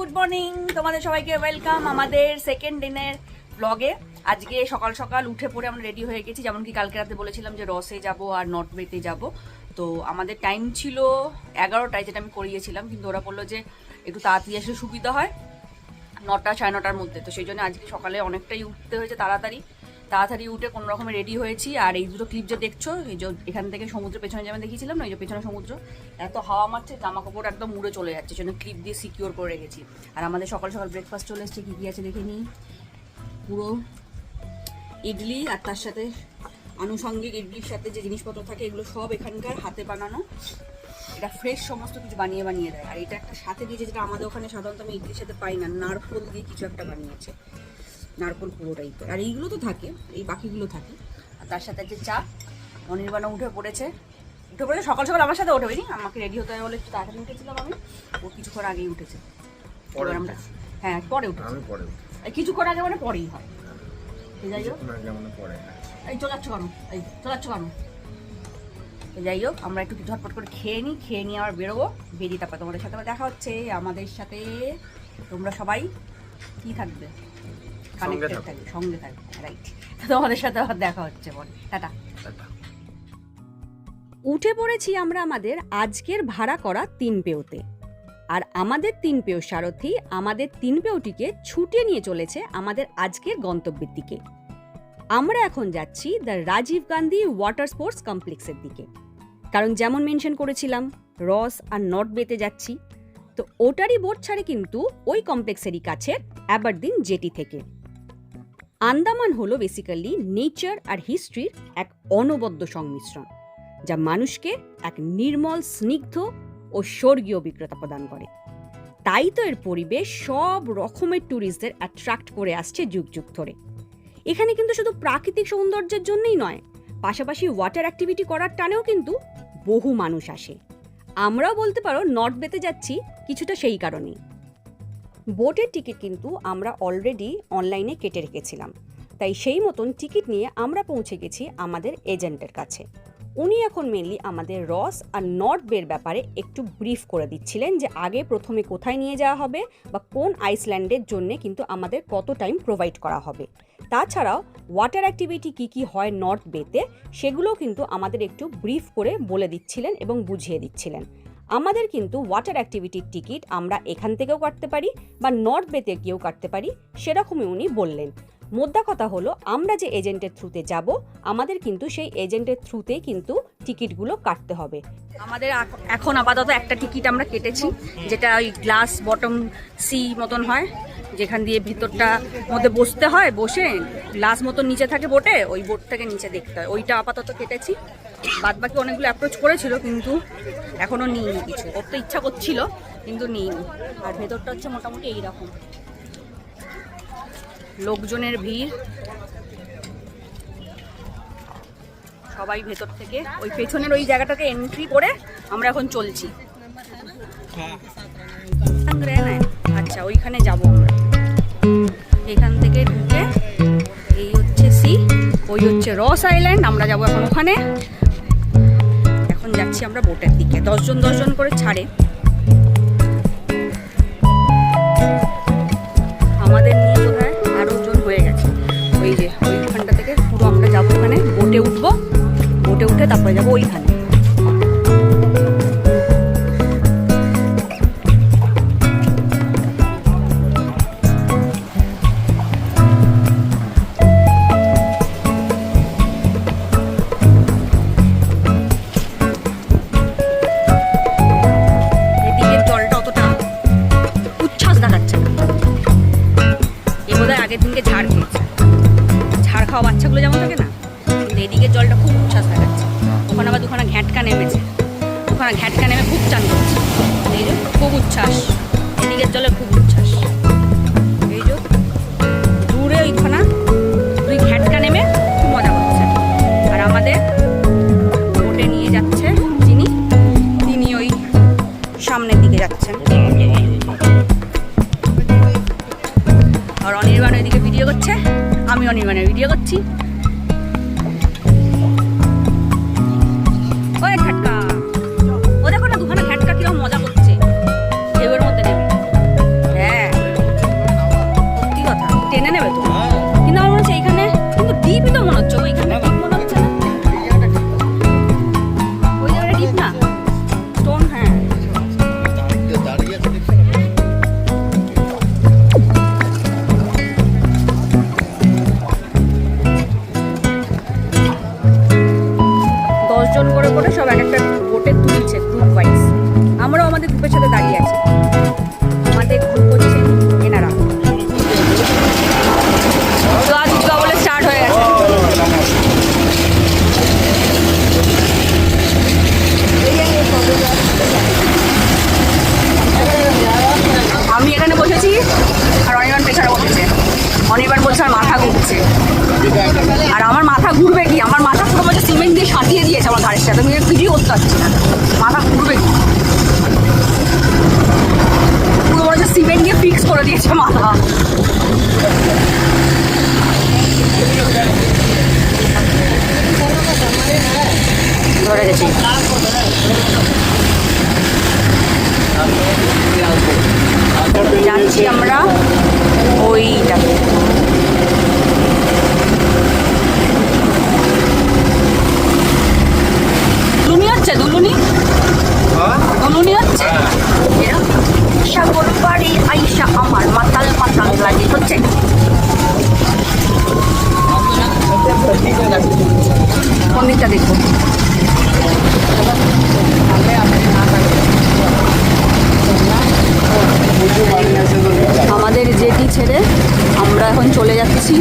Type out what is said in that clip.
Good morning, তোমাদের সবাইকে welcome আমাদের সেকেন্ড দিনের ব্লগে। আজকে সকাল সকাল উঠে পড়ে আমরা রেডি হয়ে গেছি, যেমন কি কালকে রাতে বলেছিলাম যে রসে যাব আর নর্থ বেতে যাব। তো আমাদের টাইম ছিল 11টায়, যেটা আমি করিয়েছিলাম, কিন্তু ওরা বললো যে একটু তাড়াতাড়ি আসলে সুবিধা হয়, 9টা সাড়ে 9টার মধ্যে। তো সেই জন্য আজকে সকালে অনেকটাই উঠতে হয়েছে, তাড়াতাড়ি উঠে কোনো রকমে রেডি হয়েছি। আর এই দুটো ক্লিপ যে দেখছো, এই যে এখান থেকে সমুদ্রের পেছনে যেমন দেখিয়েছিলাম না, এই যে পেছনে সমুদ্র, এত হাওয়া মারছে, জামা কাপড় একদম মুড়ে চলে যাচ্ছে, সেজন্য ক্লিপ দিয়ে সিকিওর করে রেখেছি। আর আমাদের সকাল সকাল ব্রেকফাস্ট চলে এসছে, কী কী আছে দেখে নিই। পুরো ইডলি, আর তার সাথে আনুষঙ্গিক ইডলির সাথে যে জিনিসপত্র থাকে এগুলো সব এখানকার হাতে বানানো, এটা ফ্রেশ সমস্ত কিছু বানিয়ে দেয়। আর এটা একটা সাথে দিয়েছে, যেটা আমাদের ওখানে সাধারণত আমি ইডলির সাথে পাই না, নারকোল দিয়ে কিছু একটা বানিয়েছে, নারকোল পুরো টাইপের। আর এইগুলো তো থাকে, এই বাকিগুলো থাকে। আর তার সাথে যে চা, অনির্বাণও উঠে পড়েছে সকাল সকাল আমার সাথে উঠেনি, আমাকে রেডি হতে হবে বলে একটু তাড়াতাড়ি উঠেছিলাম আমি, ও কিছুক্ষণ আগেই উঠেছে। আমরা হ্যাঁ পরে উঠেছি, কিছুক্ষণ আগে মানে পরেই হয়। যাই হোক, এই চলে যাচ্ছ কেন, যাই হোক, আমরা একটু ঝটপট করে খেয়ে নিই আবার বেরোবো। বেরিয়ে তারপর তোমাদের সাথে দেখা হচ্ছে। আমাদের সাথে তোমরা সবাই কি থাকবে, সঙ্গে থাকবে, রাইট। তোমাদের সাথে আবার দেখা হচ্ছে, বলে টাটা। উঠে পড়েছি আমরা আমাদের আজকের ভাড়া করা 3 পেওতে। আর আমাদের 3 পেও সারথি আমাদের 3 পেওটিকে ছুটিয়ে নিয়ে চলেছে আমাদের আজকের গন্তব্যের দিকে। আমরা এখন যাচ্ছি the Rajiv Gandhi water sports কমপ্লেক্সের দিকে, কারণ যেমন মেনশন করেছিলাম রস আর নর্থ বেতে যাচ্ছি, তো ওটারই বোট ছাড়ে কিন্তু ওই কমপ্লেক্সেরই কাছের অ্যাবারদিন জেটি থেকে। আন্দামান হলো বেসিক্যালি নেচার আর হিস্ট্রির এক অনবদ্য সংমিশ্রণ, যা মানুষকে এক নির্মল, স্নিগ্ধ ও স্বর্গীয় অভিজ্ঞতা প্রদান করে। তাই তো এর পরিবেশ সব রকমের ট্যুরিস্টদের অ্যাট্রাক্ট করে আসছে যুগ যুগ ধরে। এখানে কিন্তু শুধু প্রাকৃতিক সৌন্দর্যের জন্যই নয়, পাশাপাশি ওয়াটার অ্যাক্টিভিটি করার টানেও কিন্তু বহু মানুষ আসে। আমরাও বলতে পারো নর্থ বেতে যাচ্ছি কিছুটা সেই কারণেই। বোটের টিকিট কিন্তু আমরা অলরেডি অনলাইনে কেটে রেখেছিলাম, তাই সেই মতন টিকিট নিয়ে আমরা পৌঁছে গেছি আমাদের এজেন্টের কাছে। উনি এখন মেনলি আমাদের রস আর নর্থ বের ব্যাপারে একটু ব্রিফ করে দিচ্ছিলেন, যে আগে প্রথমে কোথায় নিয়ে যাওয়া হবে বা কোন আইসল্যান্ডের জন্য কিন্তু আমাদের কত টাইম প্রোভাইড করা হবে। তাছাড়াও ওয়াটার অ্যাক্টিভিটি কী হয় নর্থ বেতে, সেগুলোও কিন্তু আমাদের একটু ব্রিফ করে বলে দিচ্ছিলেন এবং বুঝিয়ে দিচ্ছিলেন। আমাদের কিন্তু ওয়াটার অ্যাক্টিভিটির টিকিট আমরা এখান থেকেও কাটতে পারি বা নর্থ বেতে গিয়েও কাটতে পারি, সেরকমই উনি বললেন। মোদ্দা কথা হলো, আমরা যে এজেন্টের থ্রুতে যাব, আমাদের কিন্তু সেই এজেন্টের থ্রুতেই কিন্তু টিকিটগুলো কাটতে হবে। আমাদের এখন আপাতত একটা টিকিট আমরা কেটেছি, যেটা ওই গ্লাস বটম সি মতন হয়, যেখান দিয়ে ভিতরটা মধ্যে বসতে হয়, বসে গ্লাস মতন নিচে থাকে বোটে, ওই বোট থেকে নিচে দেখতে হয়, ওইটা আপাতত কেটেছি। বাদ বাকি অনেকগুলো অ্যাপ্রোচ করেছিল, কিন্তু এখনও নিইনি কিছু, ওর তো ইচ্ছা করছিল কিন্তু নিইনি। আর ভেতরটা হচ্ছে মোটামুটি এইরকম, লোকজনের ভিড়, সবাই ভেতর থেকে ওই পেছনের ওই জায়গাটাকে এন্ট্রি করে আমরা এখন চলছি। আচ্ছা, ওইখানে যাবো আমরা, এখান থেকে ঢুকে এই হচ্ছে সি, ওই হচ্ছে রস আইল্যান্ড, আমরা যাবো এখন ওখানে। এখন যাচ্ছি আমরা বোটের দিকে, 10 জন করে ছাড়ে। আমাদের নিয়ে বোধহয় আরো জন হয়ে গেছে। ওই যে ওইখানটা থেকে পুরো আমরা যাবো ওখানে, বোটে উঠবো, বোটে উঠে তারপরে যাবো ওইখানে। আগের দিনকে ঝাড় খেয়েছে, ঝাড় খাওয়া বাচ্চাগুলো যেমন থাকে না, কিন্তু এদিকে জলটা খুব উচ্ছ্বাস দেখাচ্ছে। ওখানে আবার দুখানা ঘ্যাটকা নেমেছে, ওখানে ঘ্যাটকা নেমে খুব চান করছে, এই যে খুব উচ্ছ্বাস, এদিকের জলে খুব উচ্ছ্বাস। এই যে দূরে ওইখানা 2 ঘ্যাটকা নেমে খুব মজা করছে। আর আমাদের বোটে নিয়ে যাচ্ছে তিনি ওই সামনের দিকে যাচ্ছেন, আর অনির্বাণ ওইদিকে ভিডিও করছে, আমি অনির্বাণের ভিডিও করছি। ওই ঘাটকা, ও দেখো না দুখানা ঘাটকা কিরকম মজা করছে ঢেউয়ের মধ্যে নেমে। হ্যাঁ ঘুরবে কি, আমার মাথা পুরো মধ্যে সিমেন্ট দিয়ে সাঁটিয়ে দিয়েছে আমার ঘাড়ের সাথে, আমি ফিরিয়ে করতে পারছি না, মাথা ঘুরবে কি, পুরো মনে হচ্ছে সিমেন্ট দিয়ে ফিক্স করে দিয়েছে মাথা। ধরে গেছি, যাচ্ছি আমরা ওইটাকে। দুলুনি হচ্ছে, দুলুনি দুলুনি হচ্ছে। সাগর বাড়ি আইসা আমার মাতাল মাতাল লাগে হচ্ছে। কোন দিকটা দেখবো? আমাদের জেটি ছেড়ে আমরা এখন চলে যাচ্ছি